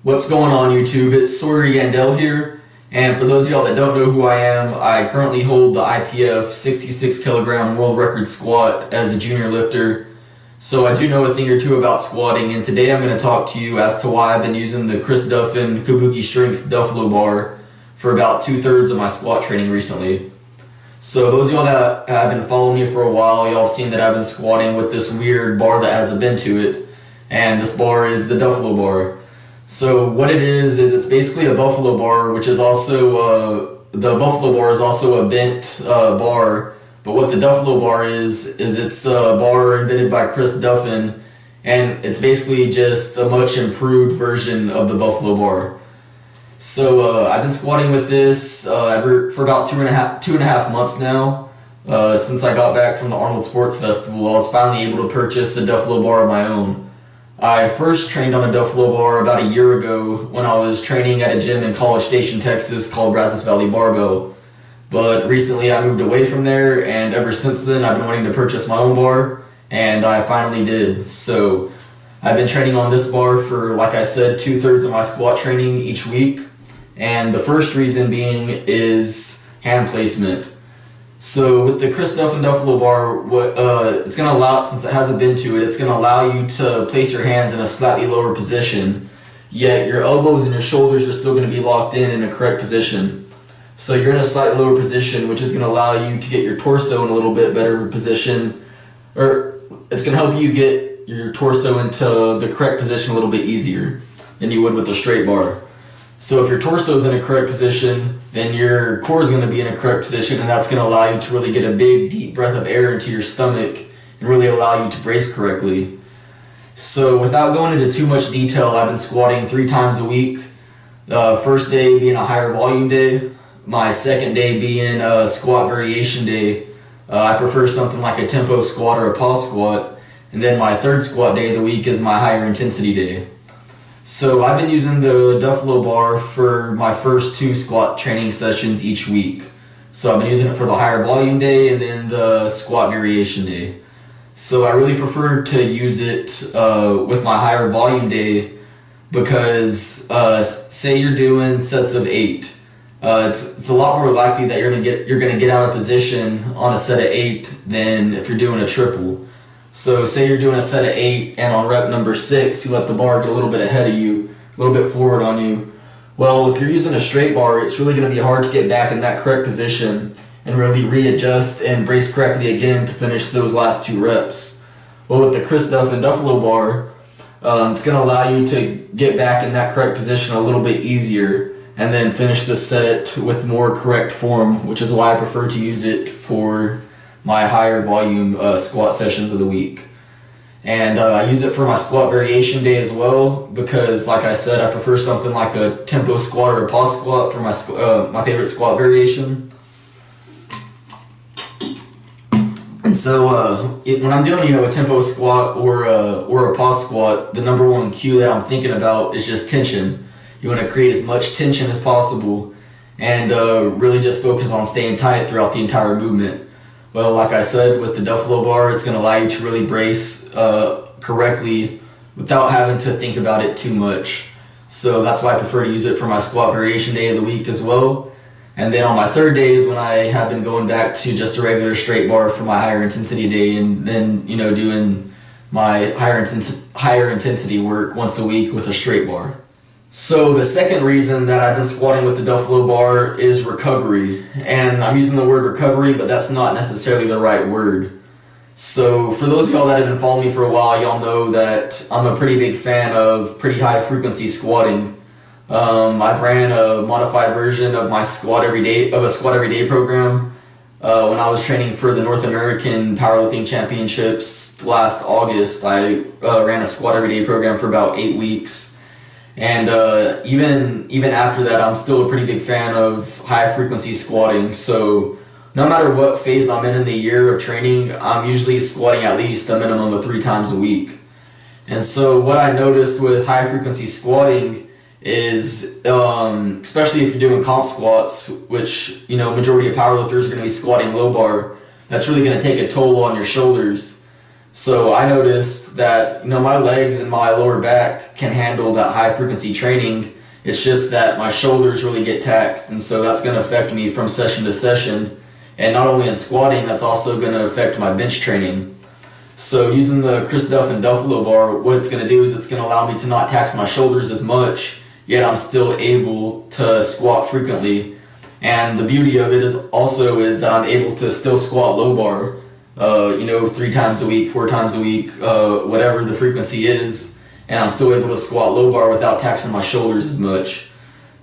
What's going on YouTube? It's Sawyer Yandell here, and for those of y'all that don't know who I am, I currently hold the IPF 66 kilogram world record squat as a junior lifter. So I do know a thing or two about squatting, and today I'm going to talk to you as to why I've been using the Chris Duffin Kabuki Strength Duffalo bar for about 2/3 of my squat training recently. So those of y'all that have been following me for a while, y'all have seen that I've been squatting with this weird bar that has a bend to it, and this bar is the Duffalo bar. So what it is it's basically a buffalo bar, which is also the buffalo bar is also a bent bar. But what the Duffalo bar is it's a bar invented by Chris Duffin, and it's basically just a much improved version of the buffalo bar. So I've been squatting with this for about two and a half months now. Since I got back from the Arnold Sports Festival, I was finally able to purchase a Duffalo bar of my own. I first trained on a Duffalo bar about a year ago when I was training at a gym in College Station, Texas called Brazos Valley Barbell. But recently I moved away from there, and ever since then I've been wanting to purchase my own bar, and I finally did. So I've been training on this bar for, like I said, 2/3 of my squat training each week. And the first reason being is hand placement. So with the Chris Duffin Duffalo bar, it's going to allow, since it has a bend to it, it's going to allow you to place your hands in a slightly lower position, yet your elbows and your shoulders are still going to be locked in a correct position. So you're in a slightly lower position, which is going to allow you to get your torso in a little bit better position, or it's going to help you get your torso into the correct position a little bit easier than you would with a straight bar. So if your torso is in a correct position, then your core is going to be in a correct position, and that's going to allow you to really get a big, deep breath of air into your stomach and really allow you to brace correctly. So without going into too much detail, I've been squatting 3 times a week. First day being a higher volume day, my second day being a squat variation day. I prefer something like a tempo squat or a pause squat, and then my third squat day of the week is my higher intensity day. So I've been using the Duffalo bar for my first 2 squat training sessions each week. So I've been using it for the higher volume day and then the squat variation day. So I really prefer to use it with my higher volume day because say you're doing sets of 8. It's a lot more likely that you're gonna get out of position on a set of 8 than if you're doing a triple. So say you're doing a set of 8 and on rep number 6 you let the bar get a little bit ahead of you, a little bit forward on you. Well, if you're using a straight bar, it's really going to be hard to get back in that correct position and really readjust and brace correctly again to finish those last 2 reps. Well, with the Chris Duffin Duffalo bar, it's going to allow you to get back in that correct position a little bit easier and then finish the set with more correct form, which is why I prefer to use it for my higher volume squat sessions of the week. And I use it for my squat variation day as well because, like I said, I prefer something like a tempo squat or a pause squat for my favorite squat variation. And so when I'm doing a tempo squat or a pause squat, the number one cue that I'm thinking about is just tension. You want to create as much tension as possible and really just focus on staying tight throughout the entire movement. Well, like I said, with the Duffalo bar, it's going to allow you to really brace correctly without having to think about it too much. So that's why I prefer to use it for my squat variation day of the week as well. And then on my third day is when I have been going back to just a regular straight bar for my higher intensity day, and then doing my higher intensity work once a week with a straight bar. So the second reason that I've been squatting with the Duffalo bar is recovery. And I'm using the word recovery, but that's not necessarily the right word. So for those of y'all that have been following me for a while, y'all know that I'm a pretty big fan of pretty high frequency squatting. I've ran a modified version of a squat every day program. When I was training for the North American Powerlifting Championships last August, I ran a squat every day program for about 8 weeks. And even after that, I'm still a pretty big fan of high frequency squatting. So no matter what phase I'm in the year of training, I'm usually squatting at least a minimum of 3 times a week. And so what I noticed with high frequency squatting is, especially if you're doing comp squats, which majority of powerlifters are going to be squatting low bar, that's really going to take a toll on your shoulders. So I noticed that, my legs and my lower back can handle that high frequency training. It's just that my shoulders really get taxed, and so that's going to affect me from session to session. And not only in squatting, that's also going to affect my bench training. So using the Chris Duff and Duffalo bar, what it's going to do is it's going to allow me to not tax my shoulders as much, yet I'm still able to squat frequently. And the beauty of it is that I'm able to still squat low bar, 3 times a week, 4 times a week, whatever the frequency is, and I'm still able to squat low bar without taxing my shoulders as much.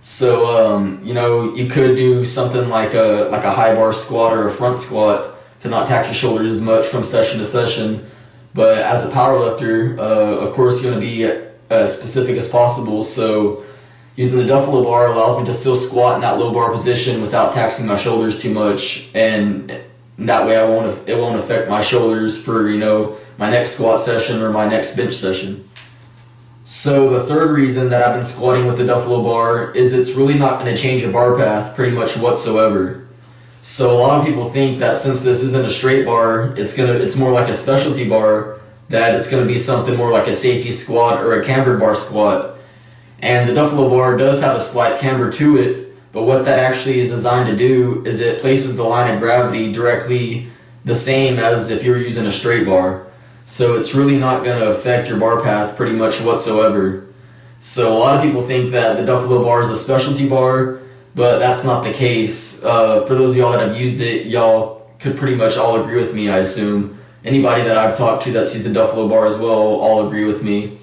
So, you could do something like a high bar squat or a front squat to not tax your shoulders as much from session to session. But as a power lifter, of course, you're going to be as specific as possible. So using the Duffalo bar allows me to still squat in that low bar position without taxing my shoulders too much, and that way it won't affect my shoulders for my next squat session or my next bench session. So the third reason that I've been squatting with the Duffalo bar is it's really not going to change your bar path pretty much whatsoever. So a lot of people think that since this isn't a straight bar, it's more like a specialty bar, that it's going to be something more like a safety squat or a cambered bar squat. And the Duffalo bar does have a slight camber to it, but what that actually is designed to do is it places the line of gravity directly the same as if you were using a straight bar. So it's really not going to affect your bar path pretty much whatsoever. So a lot of people think that the Duffalo bar is a specialty bar, but that's not the case. For those of y'all that have used it, y'all could pretty much all agree with me, I assume. Anybody that I've talked to that's used the Duffalo bar as well all agree with me.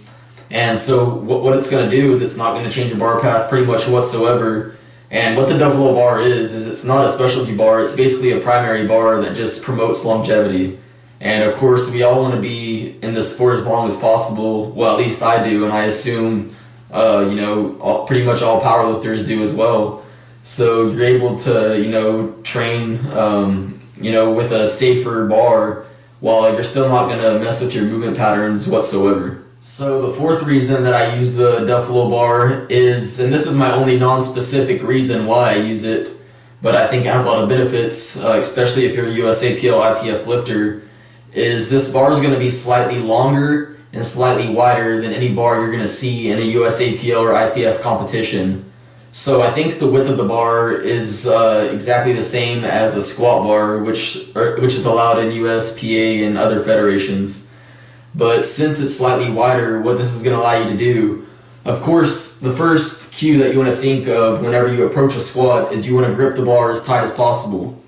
And so what it's going to do is it's not going to change your bar path pretty much whatsoever. And what the Duffalo bar is it's not a specialty bar. It's basically a primary bar that just promotes longevity. And of course, we all want to be in this sport as long as possible. Well, at least I do, and I assume, pretty much all powerlifters do as well. So you're able to, train, with a safer bar while you're still not going to mess with your movement patterns whatsoever. So the fourth reason that I use the Duffalo bar is, and this is my only non-specific reason why I use it, but I think it has a lot of benefits, especially if you're a USAPL IPF lifter, is this bar is going to be slightly longer and slightly wider than any bar you're going to see in a USAPL or IPF competition. So I think the width of the bar is exactly the same as a squat bar, which is allowed in USPA and other federations. But since it's slightly wider, what this is going to allow you to do, of course, the first cue that you want to think of whenever you approach a squat is you want to grip the bar as tight as possible.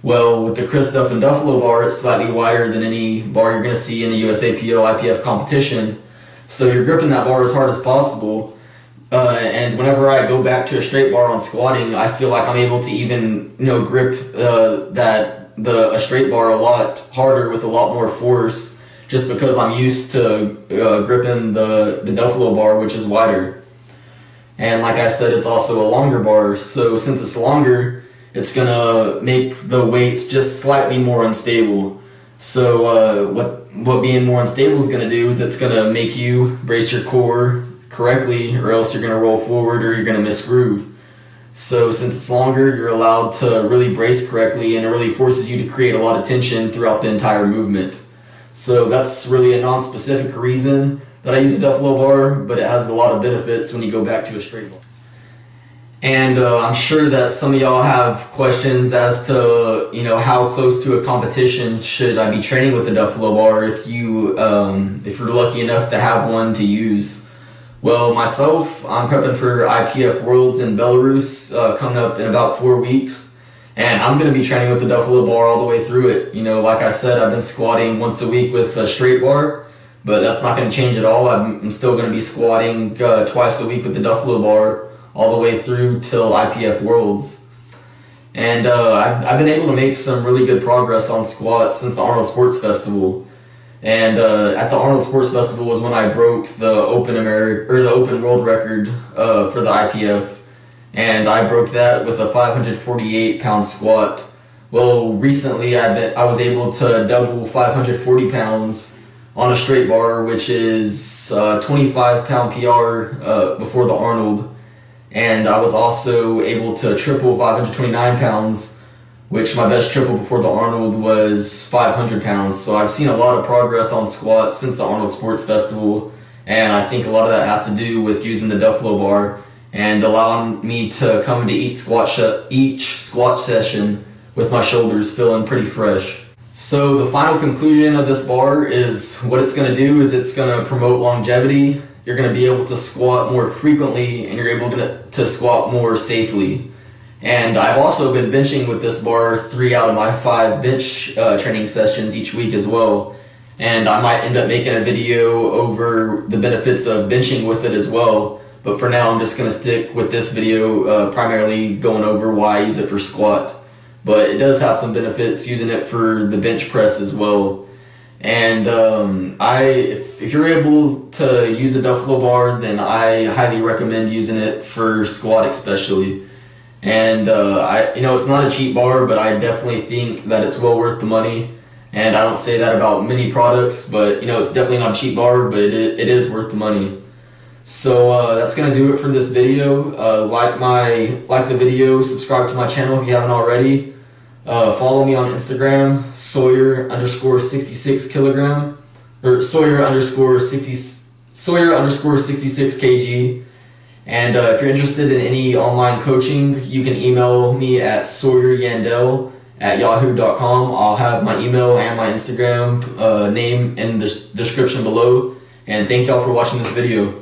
Well, with the Chris Duff and Duffalo bar, it's slightly wider than any bar you're going to see in a USAPL IPF competition. So you're gripping that bar as hard as possible. And whenever I go back to a straight bar on squatting, I feel like I'm able to even grip a straight bar a lot harder with a lot more force, just because I'm used to gripping the Duffalo bar, which is wider. And like I said, it's also a longer bar, so since it's longer, it's gonna make the weights just slightly more unstable. So what being more unstable is gonna do is it's gonna make you brace your core correctly, or else you're gonna roll forward or you're gonna misgroove. So since it's longer, you're allowed to really brace correctly, and it really forces you to create a lot of tension throughout the entire movement. So that's really a non-specific reason that I use the Duffalo bar, but it has a lot of benefits when you go back to a straight bar. And I'm sure that some of y'all have questions as to, how close to a competition should I be training with the Duffalo bar if you're lucky enough to have one to use. Well, myself, I'm prepping for IPF Worlds in Belarus coming up in about 4 weeks. And I'm going to be training with the Duffalo bar all the way through it. Like I said, I've been squatting once a week with a straight bar, but that's not going to change at all. I'm still going to be squatting twice a week with the Duffalo bar all the way through till IPF Worlds. And I've been able to make some really good progress on squats since the Arnold Sports Festival. And at the Arnold Sports Festival was when I broke the open world record for the IPF. And I broke that with a 548-pound squat. Well, recently I was able to double 540 pounds on a straight bar, which is 25-pound PR before the Arnold. And I was also able to triple 529 pounds which my best triple before the Arnold was 500 pounds. So I've seen a lot of progress on squats since the Arnold Sports Festival, and I think a lot of that has to do with using the DUFFALO bar and allowing me to come into each squat session with my shoulders feeling pretty fresh. So the final conclusion of this bar is what it's going to do is it's going to promote longevity. You're going to be able to squat more frequently, and you're able to squat more safely. And I've also been benching with this bar 3 out of my 5 bench training sessions each week as well. And I might end up making a video over the benefits of benching with it as well. But for now, I'm just going to stick with this video, primarily going over why I use it for squat. But it does have some benefits using it for the bench press as well. And if you're able to use a DUFFALO bar, then I highly recommend using it for squat especially. And it's not a cheap bar, but I definitely think that it's well worth the money. And I don't say that about many products, but it's definitely not a cheap bar, but it is worth the money. So that's gonna do it for this video. Like the video, subscribe to my channel if you haven't already. Follow me on Instagram, Sawyer_66kg, or Sawyer_66kg. And if you're interested in any online coaching, you can email me at SawyerYandel@yahoo.com. I'll have my email and my Instagram name in the description below. And thank y'all for watching this video.